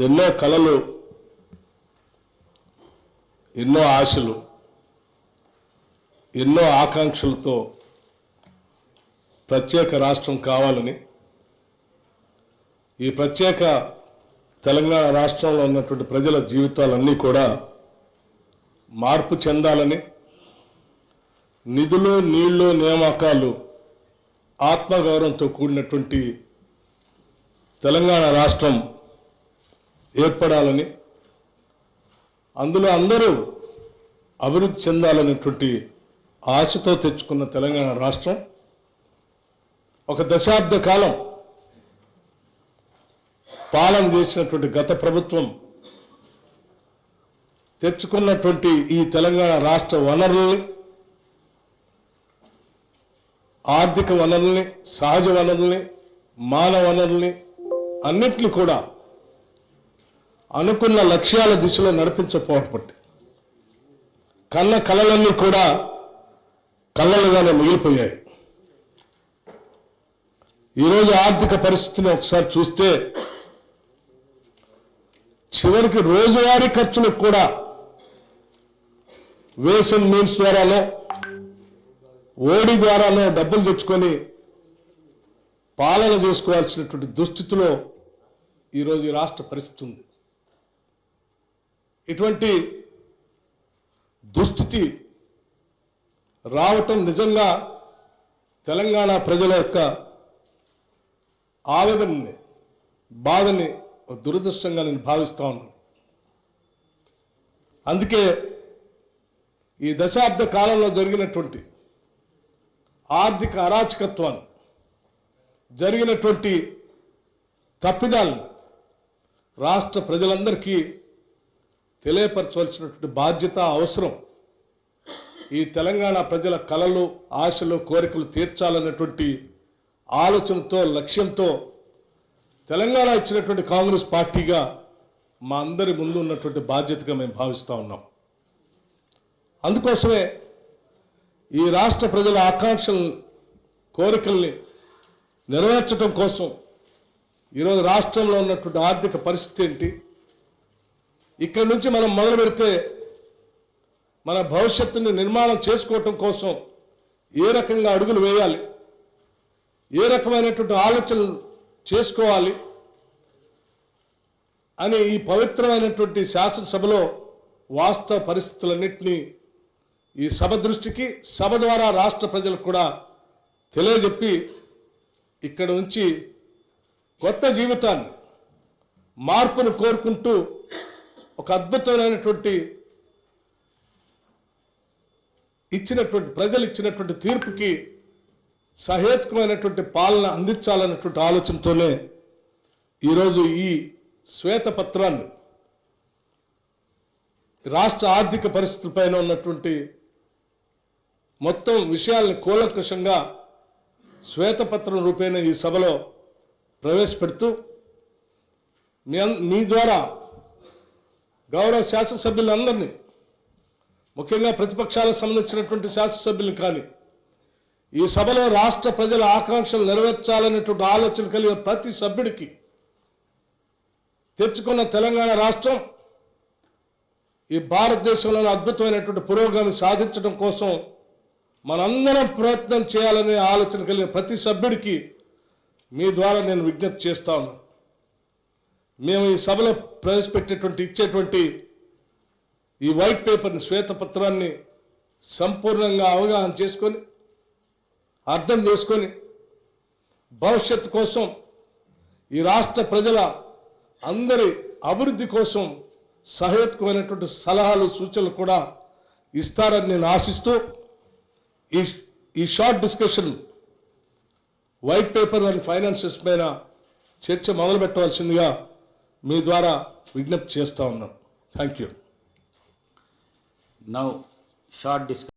ఎన్నో కలలు, ఎన్నో ఆశలు, ఎన్నో ఆకాంక్షలతో ప్రత్యేక రాష్ట్రం కావాలని, ఈ ప్రత్యేక తెలంగాణ రాష్ట్రంలో ఉన్నటువంటి ప్రజల జీవితాలన్నీ కూడా మార్పు చెందాలని, నిధులు, నీళ్లు, నియామకాలు ఆత్మగౌరవంతో కూడినటువంటి తెలంగాణ రాష్ట్రం ఏర్పడాలని, అందులో అందరూ అభివృద్ధి చెందాలనేటువంటి ఆశతో తెచ్చుకున్న తెలంగాణ రాష్ట్రం ఒక దశాబ్ద కాలం పాలన చేసినటువంటి గత ప్రభుత్వం తెచ్చుకున్నటువంటి ఈ తెలంగాణ రాష్ట్ర వనరుల్ని, ఆర్థిక వనరుల్ని, సహజ వనరుల్ని, మానవ వనరుల్ని అన్నింటినీ కూడా అనుకున్న లక్ష్యాల దిశలో నడిపించకపోవటం కన్న కలలన్నీ కూడా కళ్ళలుగానే మిగిలిపోయాయి. ఈరోజు ఆర్థిక పరిస్థితిని ఒకసారి చూస్తే చివరికి రోజువారీ ఖర్చులకు కూడా వేస్ అండ్ మీన్స్ ద్వారానో, ఓడి ద్వారానో డబ్బులు తెచ్చుకొని పాలన చేసుకోవాల్సినటువంటి దుస్థితిలో ఈరోజు ఈ రాష్ట్ర పరిస్థితి ఉంది. ఇటువంటి దుస్థితి రావటం నిజంగా తెలంగాణ ప్రజల యొక్క ఆవేదనని, బాధని దురదృష్టంగా నేను భావిస్తా ఉన్నాను. అందుకే ఈ దశాబ్ద కాలంలో జరిగినటువంటి ఆర్థిక అరాచకత్వాన్ని, జరిగినటువంటి తప్పిదాలను రాష్ట్ర ప్రజలందరికీ తెలియపరచవలసినటువంటి బాధ్యత, అవసరం. ఈ తెలంగాణ ప్రజల కలలు, ఆశలు, కోరికలు తీర్చాలన్నటువంటి ఆలోచనతో, లక్ష్యంతో తెలంగాణ ఇచ్చినటువంటి కాంగ్రెస్ పార్టీగా మా అందరి ముందు ఉన్నటువంటి బాధ్యతగా మేము భావిస్తూ ఉన్నాం. అందుకోసమే ఈ రాష్ట్ర ప్రజల ఆకాంక్షలను, కోరికల్ని నెరవేర్చడం కోసం ఈరోజు రాష్ట్రంలో ఉన్నటువంటి ఆర్థిక పరిస్థితి ఏంటి, ఇక్కడి నుంచి మనం మొదలు పెడితే మన భవిష్యత్తుని నిర్మాణం చేసుకోవటం కోసం ఏ రకంగా అడుగులు వేయాలి, ఏ రకమైనటువంటి ఆలోచనలు చేసుకోవాలి అని ఈ పవిత్రమైనటువంటి శాసనసభలో వాస్తవ పరిస్థితులన్నింటినీ ఈ సభ దృష్టికి, సభ ద్వారా రాష్ట్ర ప్రజలకు కూడా తెలియజెప్పి ఇక్కడ నుంచి కొత్త జీవితాన్ని, మార్పును కోరుకుంటూ ఒక అద్భుతమైనటువంటి ప్రజలు ఇచ్చినటువంటి తీర్పుకి సహేతుకమైనటువంటి పాలన అందించాలన్నటువంటి ఆలోచనతోనే ఈరోజు ఈ శ్వేతపత్రాన్ని, రాష్ట్ర ఆర్థిక పరిస్థితులపైన ఉన్నటువంటి మొత్తం విషయాల్ని కూలంకషంగా శ్వేతపత్రం రూపేణ ఈ సభలో ప్రవేశపెడుతూ మీ ద్వారా గౌరవ శాసనసభ్యులందరినీ, ముఖ్యంగా ప్రతిపక్షాలకు సంబంధించినటువంటి శాసనసభ్యులను కానీ, ఈ సభలో రాష్ట్ర ప్రజల ఆకాంక్షలు నెరవేర్చాలనేటువంటి ఆలోచన కలిగిన ప్రతి సభ్యుడికి తెచ్చుకున్న తెలంగాణ రాష్ట్రం ఈ భారతదేశంలోని అద్భుతమైనటువంటి పురోగతిని సాధించడం కోసం మనందరం ప్రయత్నం చేయాలనే ఆలోచన కలిగిన ప్రతి సభ్యుడికి మీ ద్వారా నేను విజ్ఞప్తి చేస్తా ఉన్నాను. మేము ఈ సభలో ప్రవేశపెట్టేటువంటి, ఇచ్చేటువంటి ఈ వైట్ పేపర్ని, శ్వేతపత్రాన్ని సంపూర్ణంగా అవగాహన చేసుకొని, అర్థం చేసుకొని, భవిష్యత్తు కోసం, ఈ రాష్ట్ర ప్రజల అందరి అభివృద్ధి కోసం సహేతుకమైనటువంటి సలహాలు, సూచనలు కూడా ఇస్తారని నేను ఆశిస్తూ ఈ short discussion white paper and finances పైన చర్చ మొదలు పెట్టవలసిందిగా మీ ద్వారా విజ్ఞప్తి చేస్తూ ఉన్నాను. Thank you. Now, short discussion.